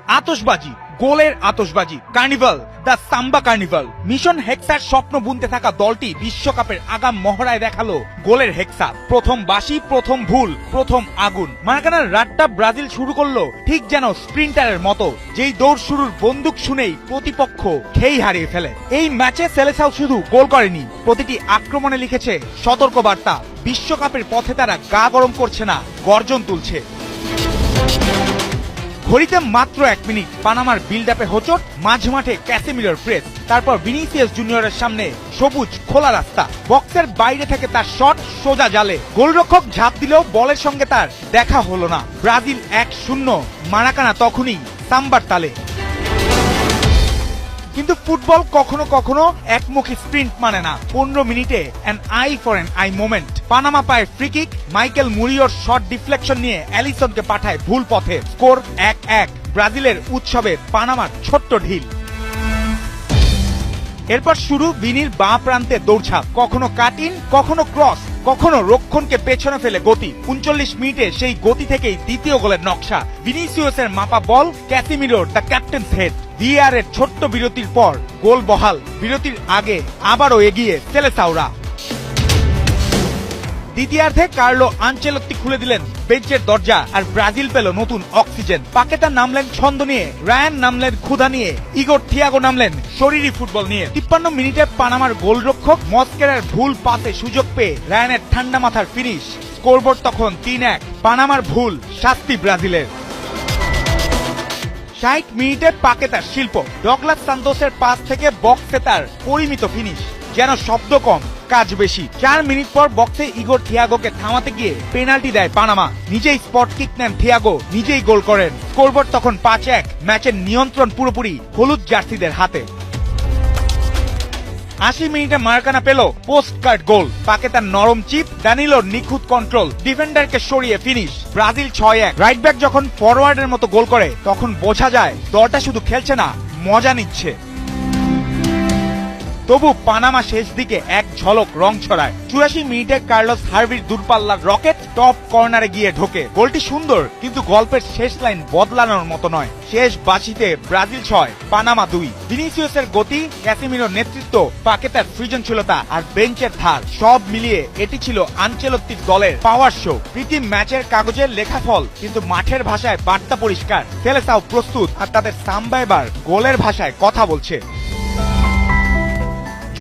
আতশবাজি, গোলের আতশবাজি, carnival, the samba carnival. Mission হেক্সার স্বপ্ন বুনতে থাকা দলটি বিশ্বকাপের আগাম মহড়ায় দেখালো গোলের হেক্সা। প্রথম বাঁশি, প্রথম ভুল, প্রথম আগুন। মারাকানার রাতটা ব্রাজিল শুরু করলো ঠিক যেন স্প্রিন্টারের মতো, যেই দৌড় শুরুর বন্দুক শুনেই প্রতিপক্ষ খেই হারিয়ে ফেলে। এই ম্যাচে সেলেসাও শুধু গোল করেনি, প্রতিটি আক্রমণে লিখেছে সতর্ক বার্তা। বিশ্বকাপের পথে তারা গা গরম করছে না, গর্জন তুলছে। ঘড়িতে মাত্র 1 মিনিট, পানামার বিল্ড আপে হোঁচট, মাঝমাঠে ক্যাসেমিরোর প্রেস, তারপর ভিনিসিয়াস জুনিয়রের সামনে সবুজ খোলা রাস্তা। বক্সের বাইরে থেকে তার শট সোজা জালে। গোলরক্ষক ঝাঁপ দিলেও বলের সঙ্গে তার দেখা হলো না। ব্রাজিল 1-0, মারাকানা তখনই সাম্বার তালে। কিন্তু ফুটবল কখনো কখনো একমুখী স্প্রিন্ট মানে না। 15 মিনিটে an eye for an eye moment. Panama পায় ফ্রি কিক, মাইকেল মুরিওর শট ডিফ্লেকশন নিয়ে অ্যালিসনকে পাঠায় ভুল পথে। স্কোর 1-1। ব্রাজিলের উৎসবে পানামার ছোট্ট ঢিল। এরপর শুরু ভিনির বাঁ প্রান্তে দৌড়ঝাঁপ, কখনো কাট ইন, কখনো ক্রস, কখনো রক্ষণকে পেছনে ফেলে গতি। 39 মিনিটে সেই গতি থেকেই দ্বিতীয় গোলের নকশা। ভিনিসিয়াসের মাপা বল, ক্যাসিমিরোর দ্য ক্যাপ্টেন্স হেড। ভিআর এর ছোট্ট বিরতির পর গোল বহাল। বিরতির আগে আবারও এগিয়ে সেলেসাওরা। দ্বিতীয়ার্ধে কার্লো আনচেলত্তি খুলে দিলেন বেঞ্চের দরজা, আর ব্রাজিল পেল নতুন অক্সিজেন। পাকেতা নামলেন ছন্দ নিয়ে, রায়ান নামলেন ক্ষুধা নিয়ে, ইগোর থিয়াগো নামলেন শরীরী ফুটবল নিয়ে। 53 মিনিটে পানামার গোলরক্ষক মস্কেরার ভুল পাসে সুযোগ পেয়ে রায়ানের ঠান্ডা মাথার ফিনিশ। স্কোরবোর্ড তখন 3-1। পানামার ভুল, শাস্তি ব্রাজিলের। 60 মিনিটে পাকেতার শিল্প, ডগলাস সান্তোসের পাস থেকে বক্সে তার পরিমিত ফিনিশ। যেন শব্দ কম, কাজ বেশি। 4 মিনিট পর বক্সে ইগোর থিয়াগোকে থামাতে গিয়ে পেনাল্টি দেয় পানামা। নিজেই স্পট কিক নেন থিয়াগো, নিজেই গোল করেন। স্কোরবোর্ড তখন 5-1। ম্যাচের নিয়ন্ত্রণ পুরোপুরি হলুদ জার্সিদের হাতে। 80 মিনিটে মারাকানা পেল পোস্ট কার্ড গোল। পাকেতার নরম চিপ, দানিলোর নিখুঁত কন্ট্রোল, ডিফেন্ডারকে সরিয়ে ফিনিশ। ব্রাজিল 6-1। রাইট ব্যাক যখন ফরওয়ার্ডের মতো গোল করে তখন বোঝা যায় দলটা শুধু খেলছে না, মজা নিচ্ছে। তবু পানামা শেষ দিকে এক ঝলক রং ছড়ায়। 84 মিনিটে কার্লোস হার্ভির দূরপাল্লার রকেট টপ কর্নারে গিয়ে ঢোকে। গোলটি সুন্দর, কিন্তু গল্পের শেষ লাইন বদলানোর মতো নয়। শেষ বাঁশিতে ব্রাজিল 6, পানামা 2। ভিনিসিয়াসের গতি, ক্যাসিমিরোর নেতৃত্ব, পাকেতার সৃজনশীলতা আর বেঞ্চের ধার, সব মিলিয়ে এটি ছিল আনচেলত্তির দলের পাওয়ার শো। প্রীতি ম্যাচের কাগজে লেখা ফল, কিন্তু মাঠের ভাষায় বার্তা পরিষ্কার। সেলেসাও প্রস্তুত, আর তাদের সাম্বা এবার গোলের ভাষায় কথা বলছে।